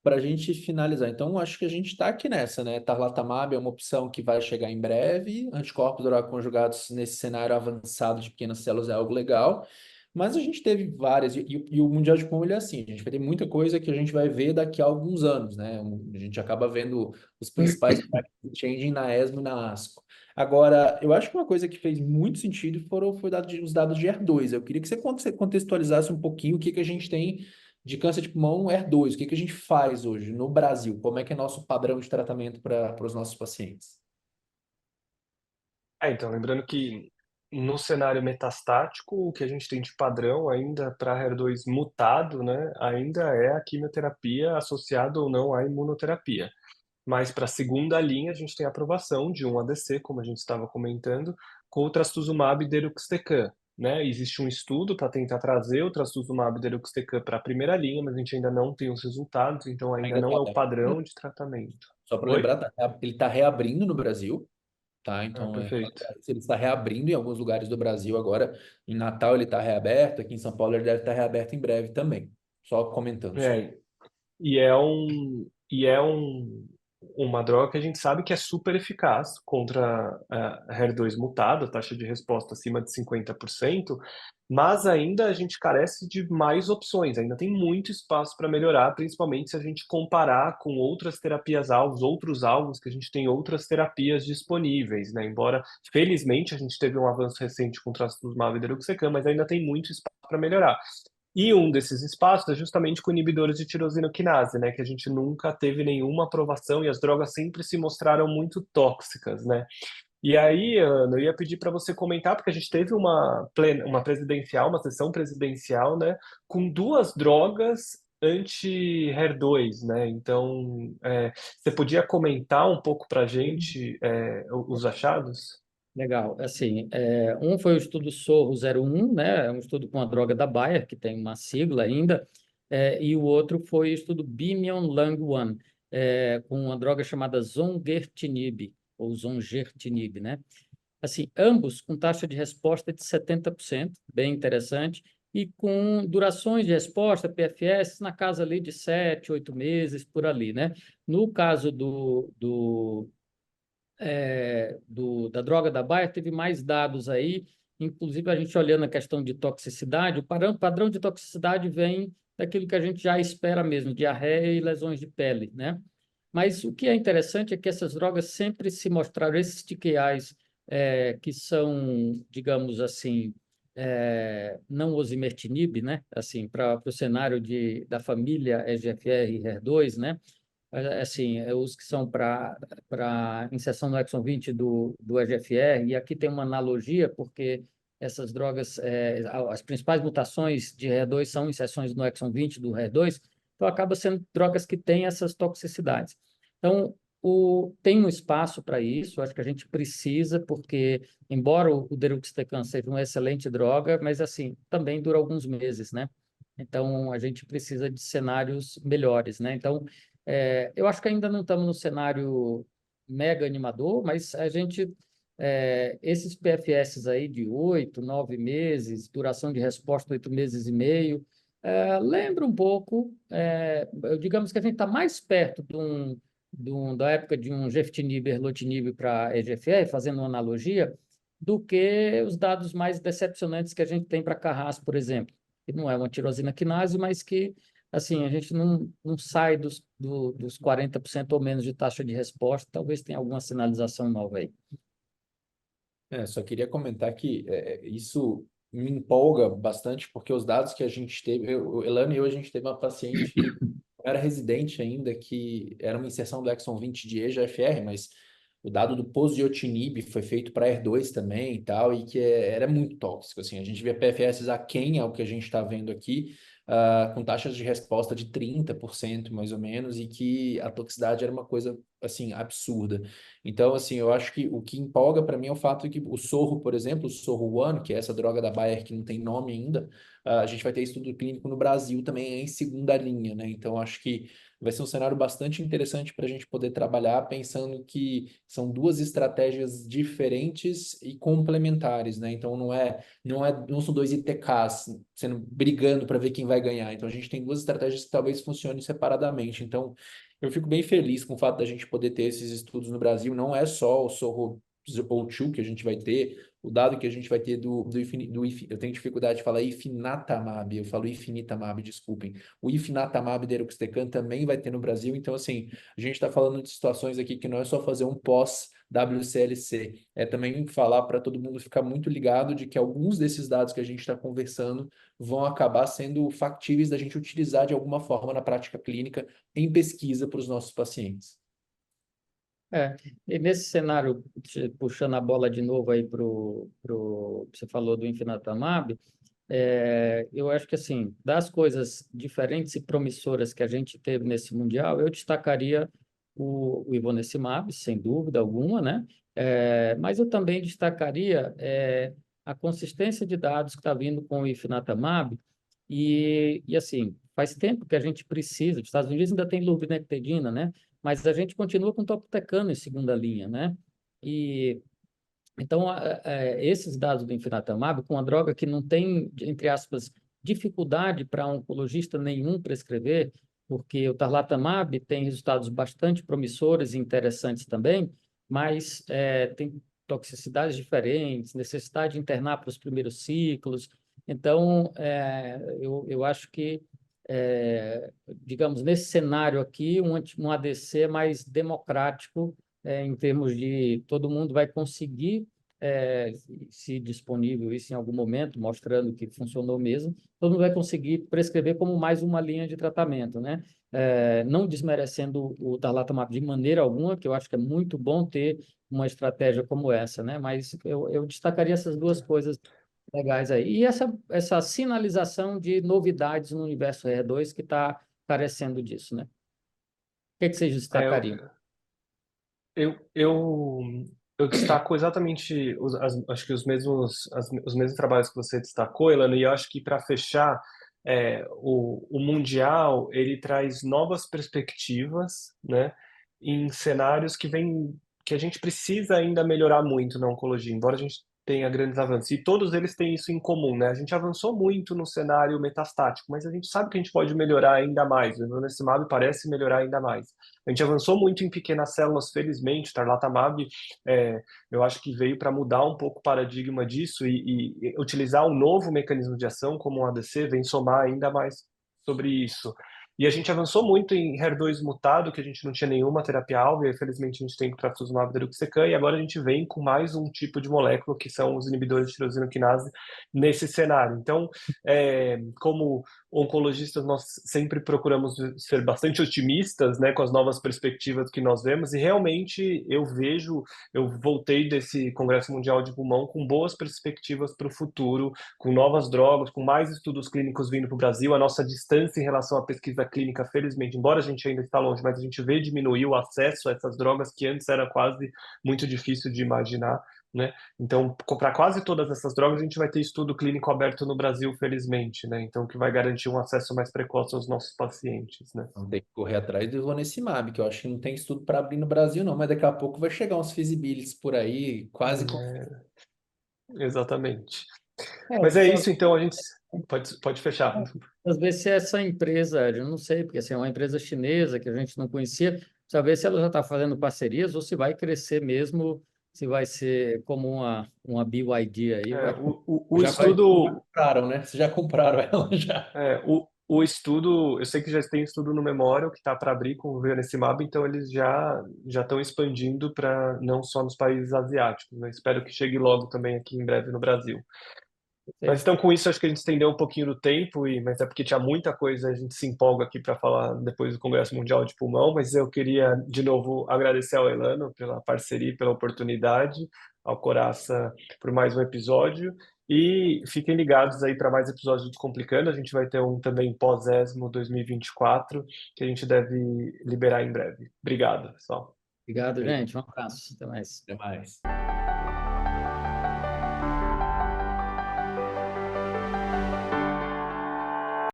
Para a gente finalizar, então acho que a gente está aqui nessa, né? Tarlatamab é uma opção que vai chegar em breve. Anticorpos droga conjugados nesse cenário avançado de pequenas células é algo legal. Mas a gente teve várias, e o Mundial de Pulmão ele é assim, a gente vai ter muita coisa que a gente vai ver daqui a alguns anos, né? A gente acaba vendo os principais changing na ESMO e na ASCO. Agora, eu acho que uma coisa que fez muito sentido foi os dados de HER2. Eu queria que você contextualizasse um pouquinho o que que a gente tem de câncer de pulmão HER2. O que que a gente faz hoje no Brasil? Como é que é nosso padrão de tratamento para os nossos pacientes? Então, lembrando que no cenário metastático, o que a gente tem de padrão ainda para HER2 mutado, né, ainda é a quimioterapia associada ou não à imunoterapia. Mas para a segunda linha, a gente tem a aprovação de um ADC, como a gente estava comentando, com o trastuzumab deruxtecan, né? Existe um estudo para tentar trazer o trastuzumab deruxtecan para a primeira linha, mas a gente ainda não tem os resultados, então ainda Ainda não está é o aberto. padrão de tratamento. Só para Oi? lembrar, ele está reabrindo no Brasil. Tá? Ah, Então, perfeito. ele está reabrindo em alguns lugares do Brasil agora. Em Natal ele está reaberto, aqui em São Paulo ele deve estar reaberto em breve também. Só comentando sobre. É, uma droga que a gente sabe que é super eficaz contra a HER2 mutado, a taxa de resposta acima de 50%, mas ainda a gente carece de mais opções, ainda tem muito espaço para melhorar, principalmente se a gente comparar com outras terapias-alvos, outros alvos que a gente tem outras terapias disponíveis, né? Embora, felizmente, a gente teve um avanço recente com o trastuzumab deruxtecan, mas ainda tem muito espaço para melhorar. E um desses espaços é justamente com inibidores de tirosina quinase, né, que a gente nunca teve nenhuma aprovação e as drogas sempre se mostraram muito tóxicas, né? E aí, Ana, eu ia pedir para você comentar, porque a gente teve uma presidencial, uma sessão presidencial, né, com duas drogas anti-HER2, né? Então, você podia comentar um pouco para a gente os achados? Legal. Assim, um foi o estudo SORRO-01, né? É um estudo com a droga da Bayer, que tem uma sigla ainda, e o outro foi o estudo BIMEON-Lung-1, com uma droga chamada zongertinib, ou zongertinib, né? Assim, ambos com taxa de resposta de 70%, bem interessante, e com durações de resposta, PFS, na casa ali de 7, 8 meses, por ali, né? No caso da droga da Bayer, teve mais dados aí, inclusive a gente olhando a questão de toxicidade, o padrão de toxicidade vem daquilo que a gente já espera mesmo, diarreia e lesões de pele, né? Mas o que é interessante é que essas drogas sempre se mostraram, esses TKIs, que são, digamos assim, não osimertinib, né? Assim, para o cenário da família EGFR e HER2, né? Assim, os que são para inserção no exon 20 do EGFR, e aqui tem uma analogia, porque essas drogas, as principais mutações de HER2 são inserções no exon 20 do HER2, então acaba sendo drogas que têm essas toxicidades. Então, tem um espaço para isso, acho que a gente precisa, porque, embora o deruxtecan seja uma excelente droga, mas, assim, também dura alguns meses, né? Então, a gente precisa de cenários melhores, né? Então, eu acho que ainda não estamos no cenário mega animador, mas esses PFS aí de 8, 9 meses, duração de resposta 8 meses e meio, lembra um pouco, digamos que a gente está mais perto da época de um gefitinib, erlotinib para EGFR, fazendo uma analogia, do que os dados mais decepcionantes que a gente tem para Carras, por exemplo, que não é uma tirosina quinase, mas que assim, a gente não sai dos 40% ou menos de taxa de resposta, talvez tenha alguma sinalização nova aí. Só queria comentar que isso me empolga bastante, porque os dados que a gente teve, o Elano e eu, a gente teve uma paciente que era residente ainda, que era uma inserção do exon 20 de EGFR, mas o dado do poziotinib foi feito para HER2 também e tal, e que era muito tóxico, assim, a gente via PFS aquém ao que a gente está vendo aqui, com taxas de resposta de 30% mais ou menos, e que a toxicidade era uma coisa, assim, absurda. Então, assim, eu acho que o que empolga para mim é o fato de que o Sorro, por exemplo, o Sorro One, que é essa droga da Bayer que não tem nome ainda, a gente vai ter estudo clínico no Brasil também em segunda linha, né? Então, acho que vai ser um cenário bastante interessante para a gente poder trabalhar, pensando que são duas estratégias diferentes e complementares, né? Então, não são dois ITKs sendo brigando para ver quem vai ganhar. Então, a gente tem duas estratégias que talvez funcionem separadamente. Então, eu fico bem feliz com o fato da gente poder ter esses estudos no Brasil. Não é só o Sorro ou Two que a gente vai ter, o dado que a gente vai ter eu tenho dificuldade de falar ifinatamab, eu falo ifinitamab, desculpem. O ifinatamab deruxtecan também vai ter no Brasil. Então, assim, a gente está falando de situações aqui que não é só fazer um pós-WCLC, é também falar para todo mundo ficar muito ligado de que alguns desses dados que a gente está conversando vão acabar sendo factíveis da gente utilizar de alguma forma na prática clínica em pesquisa para os nossos pacientes. E nesse cenário, puxando a bola de novo aí você falou do Infinatamab, eu acho que, assim, das coisas diferentes e promissoras que a gente teve nesse Mundial, eu destacaria o Ivonescimab, sem dúvida alguma, né? Mas eu também destacaria a consistência de dados que está vindo com o Ifinatamab e, assim, faz tempo que a gente precisa, os Estados Unidos ainda tem lurbinectedina, né? Mas a gente continua com topotecan em segunda linha, né? E então, esses dados do Infinatamab, com uma droga que não tem, entre aspas, dificuldade para oncologista nenhum prescrever, porque o tarlatamab tem resultados bastante promissores e interessantes também, mas tem toxicidades diferentes, necessidade de internar para os primeiros ciclos. Então, eu acho que, digamos, nesse cenário aqui, um ADC é mais democrático, em termos de todo mundo vai conseguir se disponível isso em algum momento, mostrando que funcionou mesmo, todo mundo vai conseguir prescrever como mais uma linha de tratamento, né? Não desmerecendo o tarlatamab de maneira alguma, que eu acho que é muito bom ter uma estratégia como essa, né? Mas eu destacaria essas duas coisas legais aí. E essa sinalização de novidades no universo R2 que está carecendo disso, né? O que vocês É, destacariam? Eu, eu, eu destaco exatamente, acho que os mesmos trabalhos que você destacou, Elano, e eu acho que para fechar, o Mundial, ele traz novas perspectivas, né, em cenários que a gente precisa ainda melhorar muito na oncologia, embora a gente tenha grandes avanços. E todos eles têm isso em comum, né? A gente avançou muito no cenário metastático, mas a gente sabe que a gente pode melhorar ainda mais. O Ivonescimab parece melhorar ainda mais. A gente avançou muito em pequenas células, felizmente. O Tarlatamab, eu acho que veio para mudar um pouco o paradigma disso e utilizar um novo mecanismo de ação, como o ADC, vem somar ainda mais sobre isso. E a gente avançou muito em HER2 mutado, que a gente não tinha nenhuma terapia-alvo, e infelizmente a gente tem o trastuzumab deruxtecan, e agora a gente vem com mais um tipo de molécula, que são os inibidores de tirosina quinase, nesse cenário. Então, como oncologistas, nós sempre procuramos ser bastante otimistas, né, com as novas perspectivas que nós vemos, e realmente eu voltei desse Congresso Mundial de Pulmão com boas perspectivas para o futuro, com novas drogas, com mais estudos clínicos vindo para o Brasil. A nossa distância em relação à pesquisa clínica, felizmente, embora a gente ainda está longe, mas a gente vê diminuir o acesso a essas drogas que antes era quase muito difícil de imaginar, né? Então, para quase todas essas drogas, a gente vai ter estudo clínico aberto no Brasil, felizmente, né? Então, que vai garantir um acesso mais precoce aos nossos pacientes, né? Então, tem que correr atrás do Ivonescimab, que eu acho que não tem estudo para abrir no Brasil, não, mas daqui a pouco vai chegar uns feasibilities por aí, quase com. Exatamente. Mas é Então, isso, então a gente pode fechar. às vezes se essa empresa, eu não sei, porque assim, é uma empresa chinesa que a gente não conhecia, saber se ela já está fazendo parcerias ou se vai crescer mesmo, se vai ser como uma BYD aí, É, o Já estudo, compraram, né? Vocês já compraram ela já. o estudo, eu sei que já tem estudo no Memorial que está para abrir com o Venesimab, então eles já estão expandindo para não só nos países asiáticos, né? Espero que chegue logo também aqui em breve no Brasil. Mas então, com isso, acho que a gente estendeu um pouquinho do tempo, mas é porque tinha muita coisa, a gente se empolga aqui para falar depois do Congresso Mundial de Pulmão, mas eu queria, de novo, agradecer ao Elano pela parceria, pela oportunidade, ao Coraça por mais um episódio, e fiquem ligados aí para mais episódios do Descomplicando, a gente vai ter um também pós-ESMO 2024, que a gente deve liberar em breve. Obrigado, pessoal. Obrigado, gente. Um abraço. Até mais. Até mais.